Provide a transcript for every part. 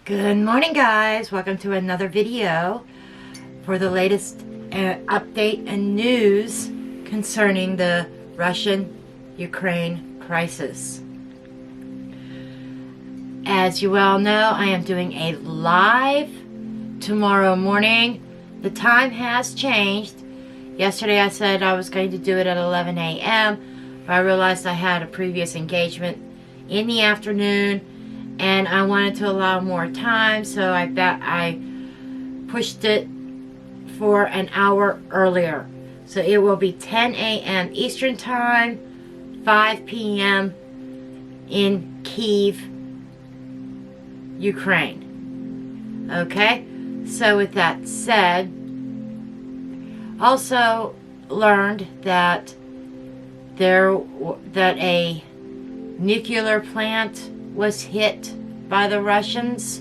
Good morning, guys. Welcome to another video for the latest update and news concerning the Russian-Ukraine crisis. As you all know, I am doing a live tomorrow morning. The time has changed. Yesterday I said I was going to do it at 11 a.m. but I realized I had a previous engagement in the afternoon and I wanted to allow more time, so I pushed it for an hour earlier. So it will be 10 a.m. Eastern Time, 5 p.m. in Kyiv, Ukraine. Okay? So with that said, also learned that a nuclear plant was hit by the Russians,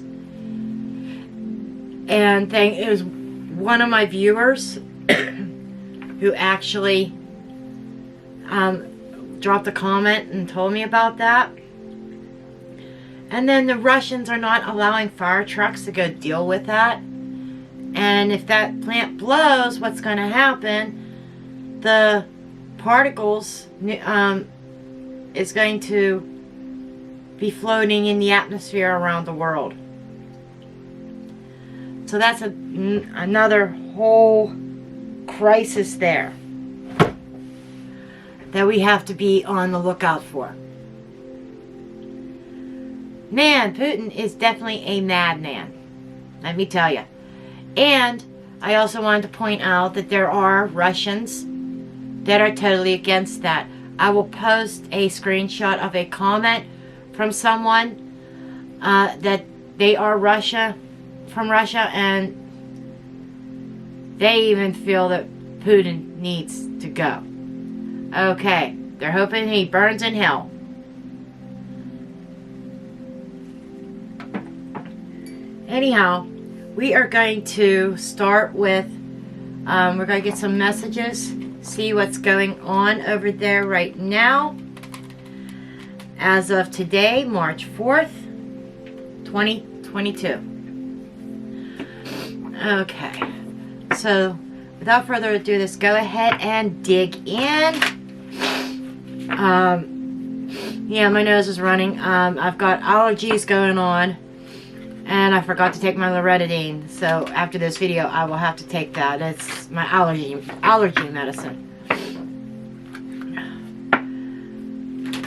and it was one of my viewers who actually dropped a comment and told me about that. And then the Russians are not allowing fire trucks to go deal with that, and if that plant blows, what's going to happen? The particles is going to be floating in the atmosphere around the world. So that's another whole crisis there that we have to be on the lookout for. Man, Putin is definitely a madman, let me tell you. And I also wanted to point out that there are Russians that are totally against that. I will post a screenshot of a comment from someone that they are from Russia, and they even feel that Putin needs to go. Okay, they're hoping he burns in hell. Anyhow, we are going to start with, we're going to get some messages, see what's going on over there right now. As of today, March 4th, 2022. Okay, so without further ado, let's go ahead and dig in. Yeah, my nose is running. I've got allergies going on, and I forgot to take my loratadine. So after this video, I will have to take that. It's my allergy medicine.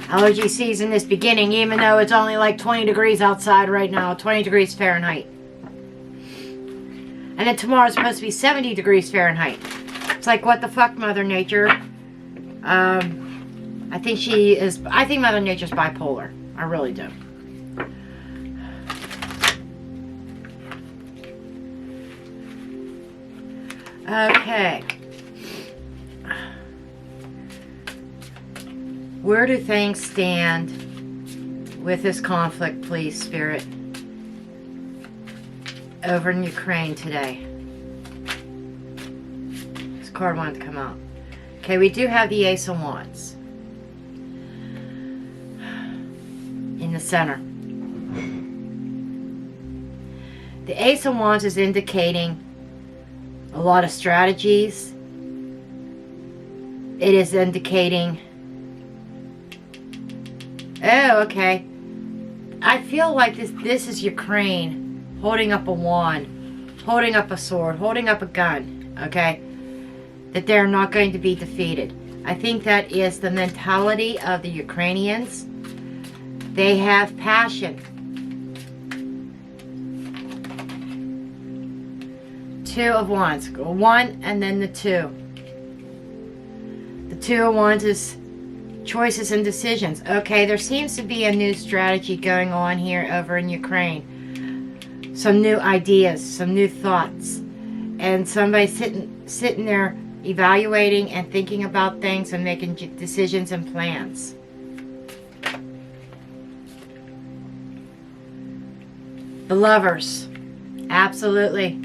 Allergy season is beginning, even though it's only like 20 degrees outside right now, 20 degrees Fahrenheit. And then tomorrow's supposed to be 70 degrees Fahrenheit. It's like, what the fuck, Mother Nature? I think Mother Nature's bipolar. I really do. Okay. Where do things stand with this conflict, please, Spirit, over in Ukraine today? This card wanted to come out. Okay, we do have the Ace of Wands in the center. The Ace of Wands is indicating a lot of strategies. It is indicating... Oh, okay. I feel like this is Ukraine holding up a wand, holding up a sword, holding up a gun, okay? That they're not going to be defeated. I think that is the mentality of the Ukrainians. They have passion. Two of Wands. One and then the two. The Two of Wands is choices and decisions. Okay, there seems to be a new strategy going on here over in Ukraine. Some new ideas, some new thoughts. And somebody sitting there evaluating and thinking about things and making decisions and plans. The Lovers. Absolutely.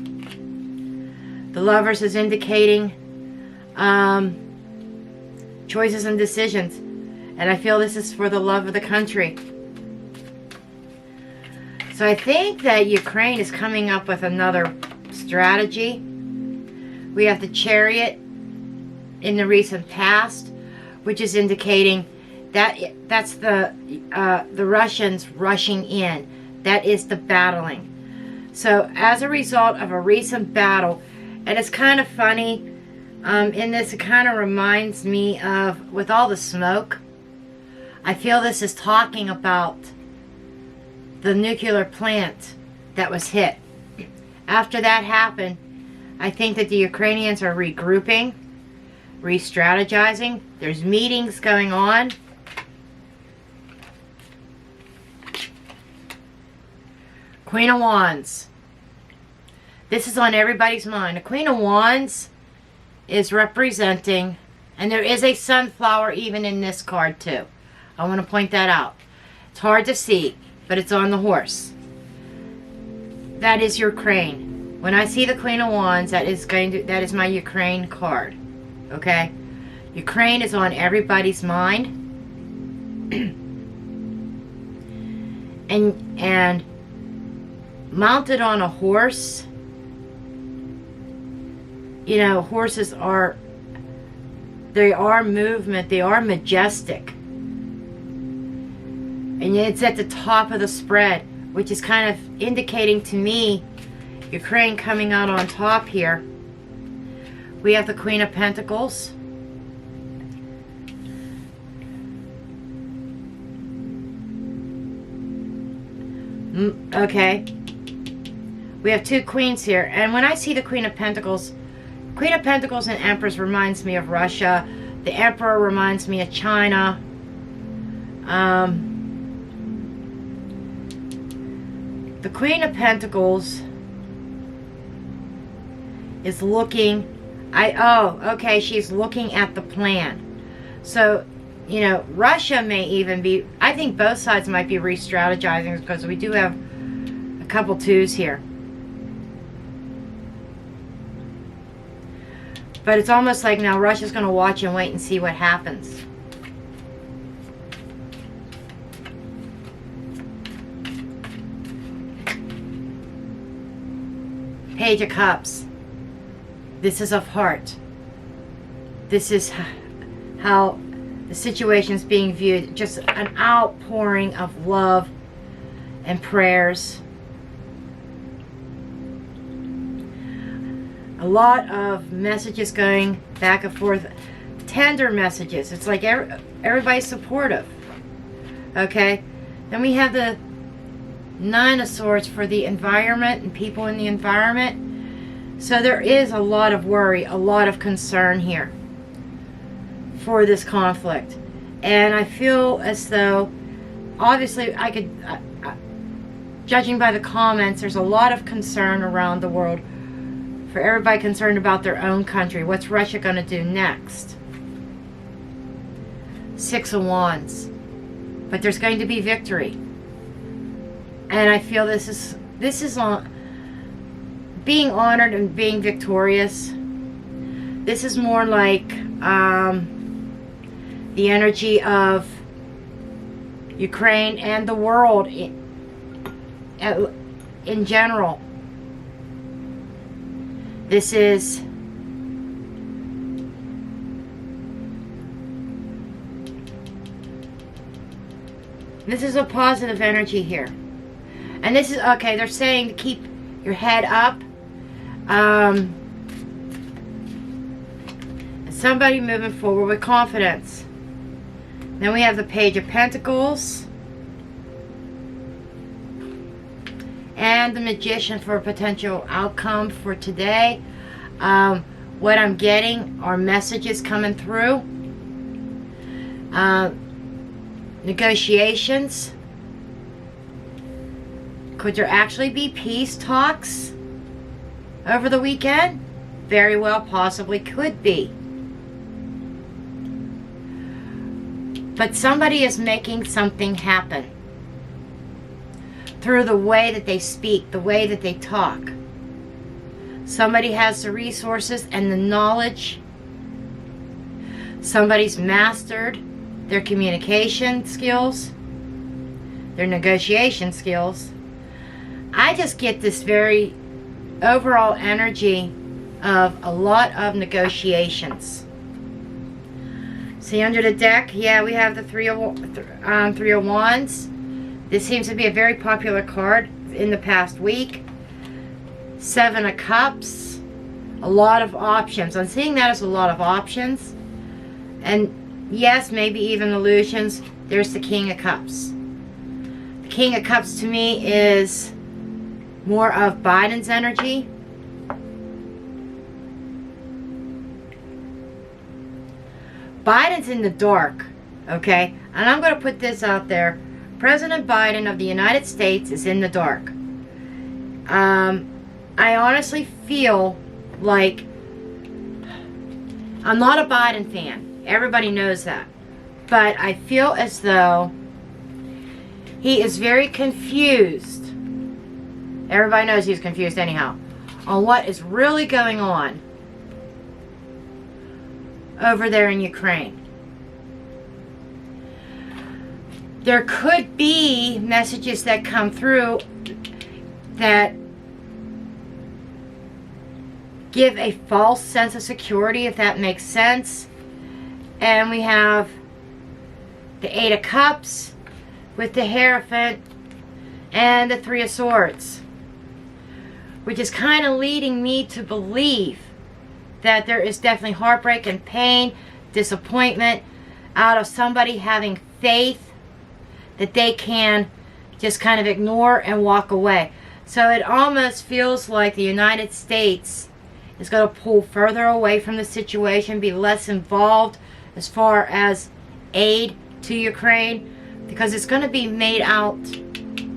The Lovers is indicating choices and decisions. And I feel this is for the love of the country. So I think that Ukraine is coming up with another strategy. We have the Chariot in the recent past, which is indicating that that's the Russians rushing in. That is the battling. So as a result of a recent battle, and it's kind of funny, in this it kind of reminds me of, with all the smoke, I feel this is talking about the nuclear plant that was hit. After that happened, I think that the Ukrainians are regrouping, re-strategizing. There's meetings going on. Queen of Wands. This is on everybody's mind. The Queen of Wands is representing, and there is a sunflower even in this card too. I want to point that out. It's hard to see, but it's on the horse. That is Ukraine. When I see the Queen of Wands, that is my Ukraine card. Okay? Ukraine is on everybody's mind. and mounted on a horse, you know, horses are, they are movement, they are majestic. And it's at the top of the spread, which is kind of indicating to me Ukraine coming out on top here. We have the Queen of Pentacles. Okay. We have two queens here. And when I see the Queen of Pentacles and Empress reminds me of Russia. The Emperor reminds me of China. The Queen of Pentacles is looking, she's looking at the plan. So, you know, Russia may even be, I think both sides might be re-strategizing, because we do have a couple twos here. But it's almost like now Russia's going to watch and wait and see what happens. Page of Cups. This is of heart. This is how the situation is being viewed. Just an outpouring of love and prayers. A lot of messages going back and forth. Tender messages. It's like everybody's supportive. Okay? Then we have the Nine of Swords for the environment and people in the environment. So there is a lot of worry, a lot of concern here for this conflict. And I feel as though, obviously, judging by the comments, there's a lot of concern around the world for everybody concerned about their own country. What's Russia going to do next? Six of Wands. But there's going to be victory. And I feel this is on being honored and being victorious. This is more like the energy of Ukraine and the world in general. This is a positive energy here. And this is, okay, they're saying to keep your head up. Somebody moving forward with confidence. Then we have the Page of Pentacles. And the Magician for a potential outcome for today. What I'm getting are messages coming through. Negotiations. Could there actually be peace talks over the weekend? Very well, possibly could be. But somebody is making something happen through the way that they speak, the way that they talk. Somebody has the resources and the knowledge. Somebody's mastered their communication skills, their negotiation skills. I just get this very overall energy of a lot of negotiations. See, under the deck, yeah, we have the Three of Wands. This seems to be a very popular card in the past week. Seven of Cups. A lot of options. I'm seeing that as a lot of options. And yes, maybe even illusions. There's the King of Cups. The King of Cups to me is more of Biden's energy. Biden's in the dark, okay? And I'm going to put this out there. President Biden of the United States is in the dark. I honestly feel like I'm not a Biden fan. Everybody knows that. But I feel as though he is very confused. Everybody knows he's confused anyhow. On what is really going on over there in Ukraine. There could be messages that come through that give a false sense of security, if that makes sense. And we have the Eight of Cups with the Hierophant and the Three of Swords, which is kind of leading me to believe that there is definitely heartbreak and pain, disappointment out of somebody having faith that they can just kind of ignore and walk away. So it almost feels like the United States is going to pull further away from the situation, be less involved as far as aid to Ukraine, because it's going to be made out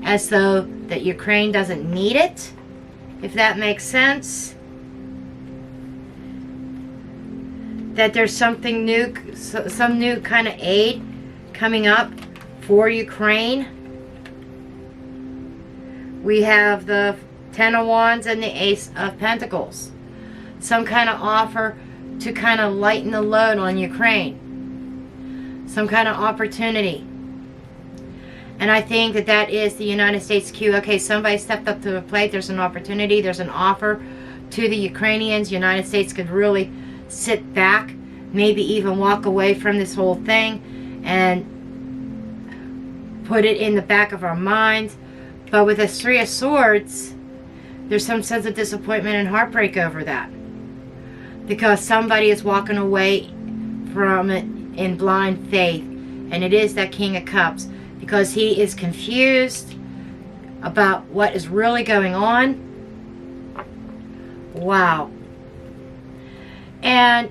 as though that Ukraine doesn't need it, if that makes sense. That there's something new, some new kind of aid coming up for Ukraine. We have the Ten of Wands and the Ace of Pentacles. Some kind of offer to kind of lighten the load on Ukraine. Some kind of opportunity. And I think that that is the United States cue. Okay, somebody stepped up to the plate. There's an opportunity. There's an offer to the Ukrainians. United States could really sit back, maybe even walk away from this whole thing and put it in the back of our minds. But with this Three of Swords, there's some sense of disappointment and heartbreak over that, because somebody is walking away from it in blind faith, and it is that King of Cups, because he is confused about what is really going on. Wow. And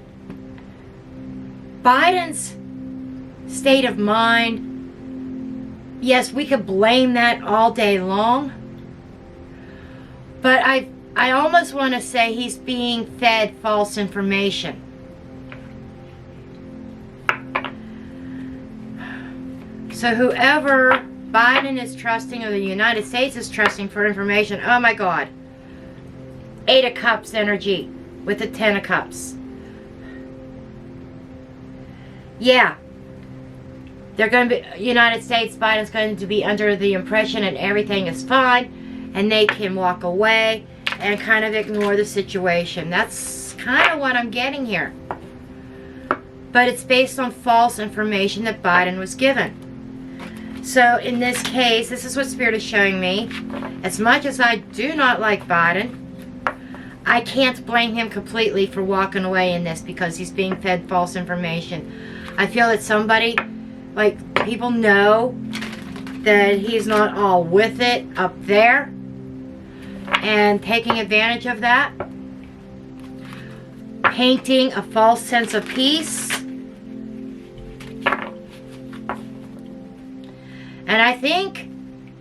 Biden's state of mind, yes, we could blame that all day long, but I almost want to say he's being fed false information. So whoever Biden is trusting, or the United States is trusting for information, oh my God. Eight of Cups energy with the Ten of Cups. Yeah. They're going to be, United States, Biden's going to be under the impression that everything is fine, and they can walk away and kind of ignore the situation. That's kind of what I'm getting here. But it's based on false information that Biden was given. So in this case, this is what Spirit is showing me. As much as I do not like Biden, I can't blame him completely for walking away in this, because he's being fed false information. I feel that somebody, like, people know that he's not all with it up there, and taking advantage of that, painting a false sense of peace. And I think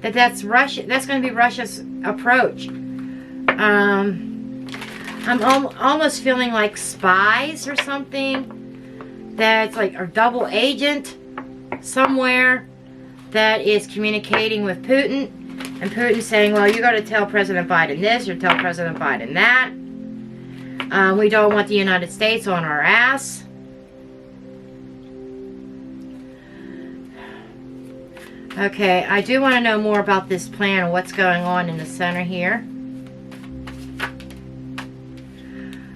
that that's Russia. That's going to be Russia's approach. I'm almost feeling like Spies or something. That's like a double agent somewhere that is communicating with Putin. And Putin saying, well, you got to tell President Biden this, or tell President Biden that. We don't want the United States on our ass. Okay, I do want to know more about this plan and what's going on in the center here.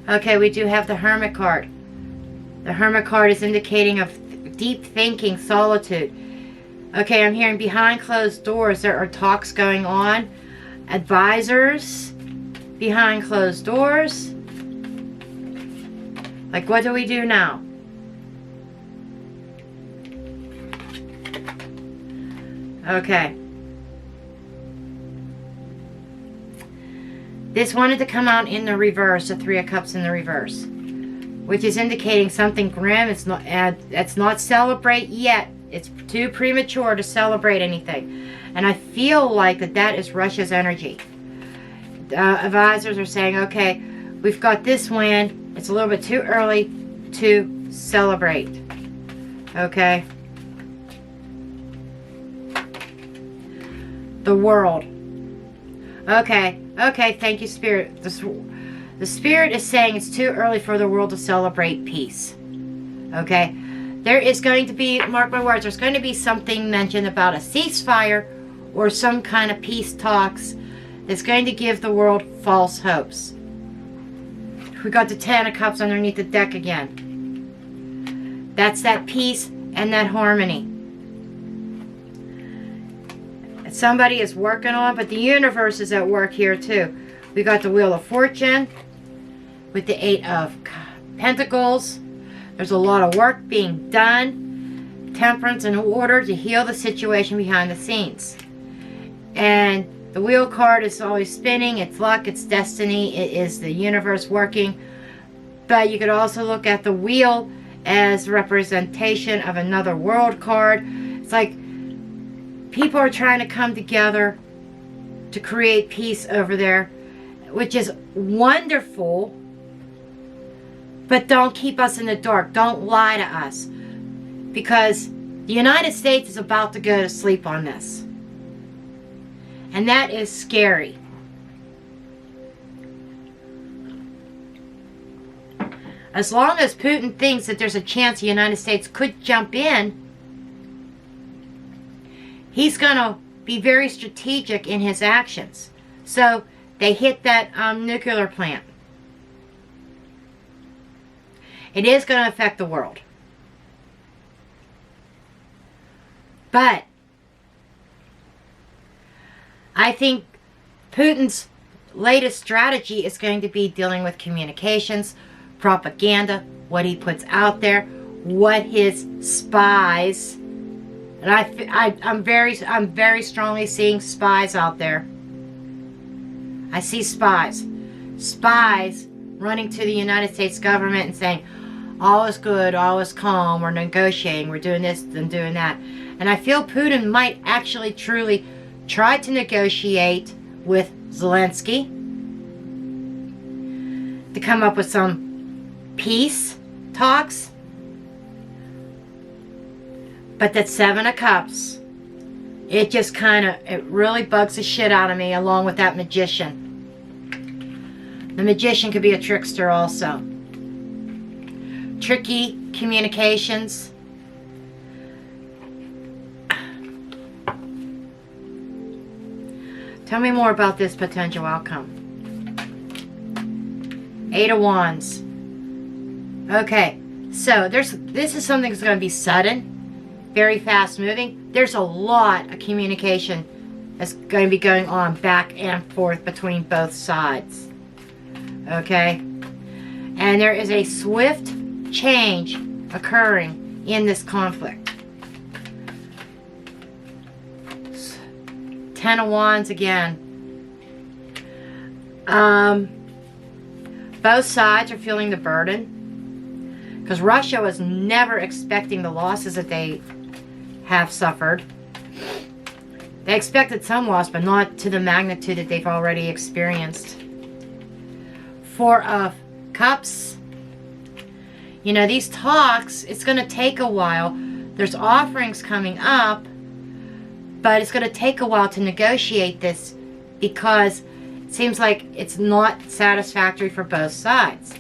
Okay, we do have the Hermit card. The Hermit card is indicating of deep thinking, solitude. Okay, I'm hearing behind closed doors there are talks going on. Advisors behind closed doors. Like, what do we do now? Okay. This wanted to come out in the reverse, the Three of Cups in the reverse, which is indicating something grim. It's not celebrate yet. It's too premature to celebrate anything. And I feel like that is Russia's energy. Advisors are saying, okay, we've got this win. It's a little bit too early to celebrate. Okay. The World. Okay. Okay, thank you, Spirit. The Spirit is saying it's too early for the world to celebrate peace. Okay? There is going to be, mark my words, there's going to be something mentioned about a ceasefire or some kind of peace talks that's going to give the world false hopes. We got the Ten of Cups underneath the deck again. That's that peace and that harmony. Somebody is working on, but the universe is at work here too. We got the Wheel of Fortune with the Eight of Pentacles. There's a lot of work being done. Temperance in order to heal the situation behind the scenes. And the Wheel card is always spinning. It's luck, it's destiny, it is the universe working. But you could also look at the Wheel as representation of another world card. It's like people are trying to come together to create peace over there, which is wonderful. But don't keep us in the dark. Don't lie to us. Because the United States is about to go to sleep on this. And that is scary. As long as Putin thinks that there's a chance the United States could jump in, he's going to be very strategic in his actions. So they hit that nuclear plant. It is going to affect the world. But I think Putin's latest strategy is going to be dealing with communications, propaganda, what he puts out there, what his spies. And I'm very strongly seeing spies out there. I see spies. Spies running to the United States government and saying, all is good, all is calm, we're negotiating, we're doing this and doing that. And I feel Putin might actually truly try to negotiate with Zelensky to come up with some peace talks. But that Seven of Cups, it just it really bugs the shit out of me, along with that Magician. The Magician could be a trickster also. Tricky communications. Tell me more about this potential outcome. Eight of Wands. Okay, so this is something that's going to be sudden. Very fast moving. There's a lot of communication that's going to be going on back and forth between both sides. Okay? And there is a swift change occurring in this conflict. Ten of Wands again. Both sides are feeling the burden. Because Russia was never expecting the losses that they have suffered. They expected some loss, but not to the magnitude that they've already experienced. Four of Cups. You know, these talks, it's going to take a while. There's offerings coming up, but it's going to take a while to negotiate this because it seems like it's not satisfactory for both sides.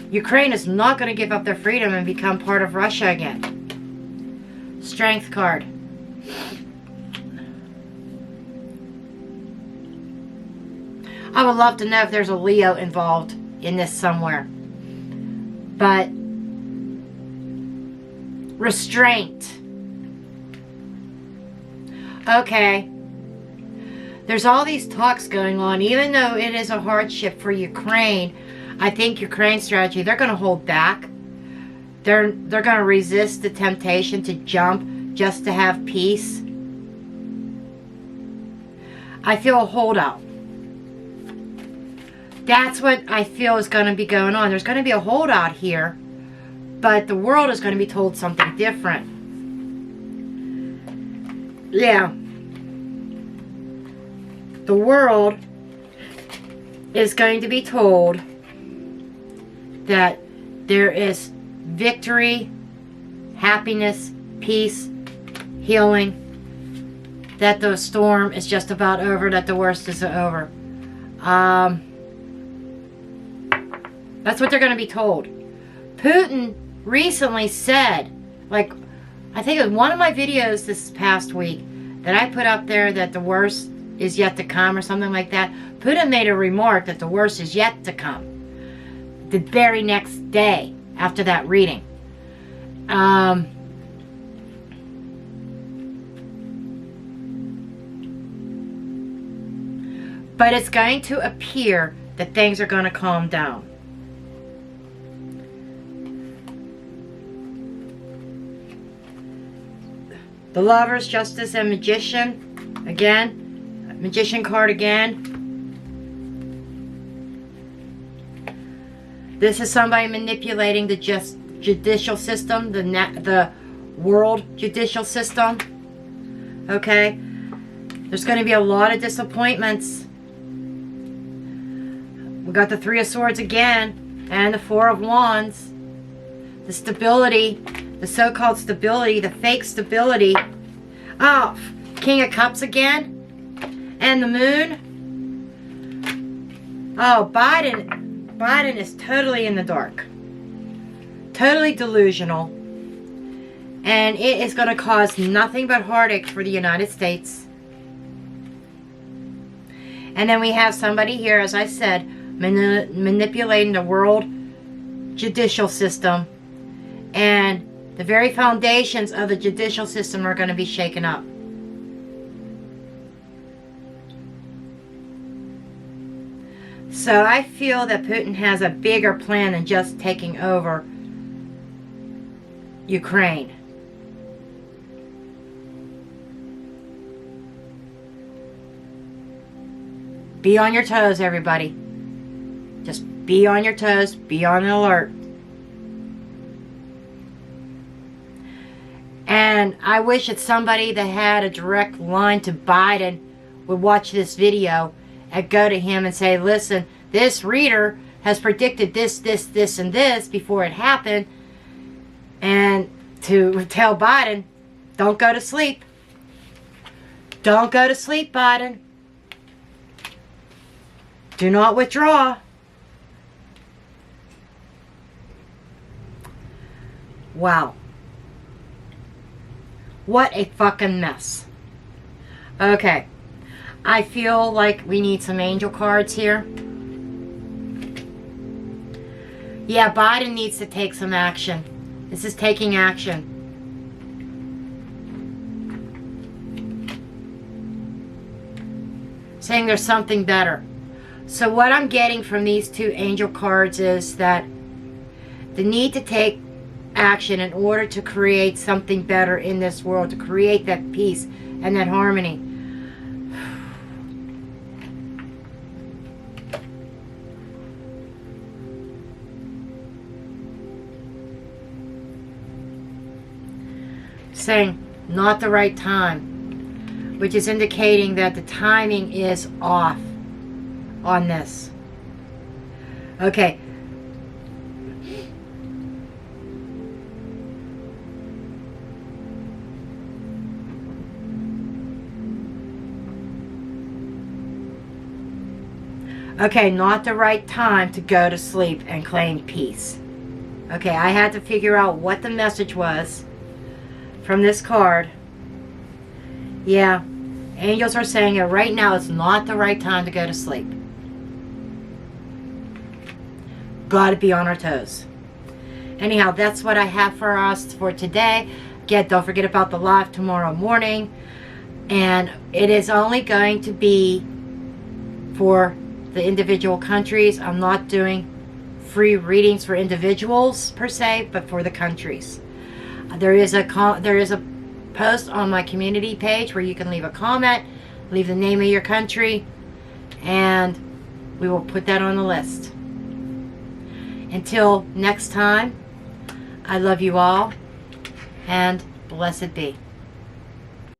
Ukraine is not going to give up their freedom and become part of Russia again. Strength card. I would love to know if there's a Leo involved in this somewhere. But restraint. Okay. There's all these talks going on. Even though it is a hardship for Ukraine, I think Ukraine's strategy, they're going to hold back. They're going to resist the temptation to jump just to have peace. I feel a holdout. That's what I feel is going to be going on. There's going to be a holdout here, but the world is going to be told something different. Yeah. The world is going to be told that there is victory, happiness, peace, healing, that the storm is just about over, that the worst is over. That's what they're going to be told. Putin recently said, like, I think it was one of my videos this past week that I put up there that the worst is yet to come or something like that. Putin made a remark that the worst is yet to come the very next day after that reading. But it's going to appear that things are going to calm down. The Lovers, Justice, and Magician. Again. Magician card again. This is somebody manipulating the judicial system, the world judicial system. Okay? There's going to be a lot of disappointments. We got the Three of Swords again, and the Four of Wands. The stability, the so-called stability, the fake stability. Oh, King of Cups again. And the Moon. Oh, Biden is totally in the dark. Totally delusional. And it is going to cause nothing but heartache for the United States. And then we have somebody here, as I said, manipulating the world judicial system. And the very foundations of the judicial system are going to be shaken up. So I feel that Putin has a bigger plan than just taking over Ukraine. Be on your toes, everybody. Just be on your toes. Be on alert. And I wish that somebody that had a direct line to Biden would watch this video and go to him and say, listen, this reader has predicted this, this, this, and this before it happened. And to tell Biden, don't go to sleep. Don't go to sleep, Biden. Do not withdraw. Wow. What a fucking mess. Okay. I feel like we need some angel cards here. Yeah, Biden needs to take some action. This is taking action. Saying there's something better. So what I'm getting from these two angel cards is that the need to take action in order to create something better in this world, to create that peace and that harmony. Saying not the right time, which is indicating that the timing is off on this. Okay. Okay, not the right time to go to sleep and claim peace. Okay, I had to figure out what the message was from this card. Yeah, angels are saying that right now is not the right time to go to sleep. Gotta be on our toes. Anyhow, that's what I have for us for today. Again, don't forget about the live tomorrow morning. And it is only going to be for the individual countries. I'm not doing free readings for individuals per se, but for the countries. There is a post on my community page where you can leave a comment, leave the name of your country, and we will put that on the list. Until next time, I love you all, and blessed be.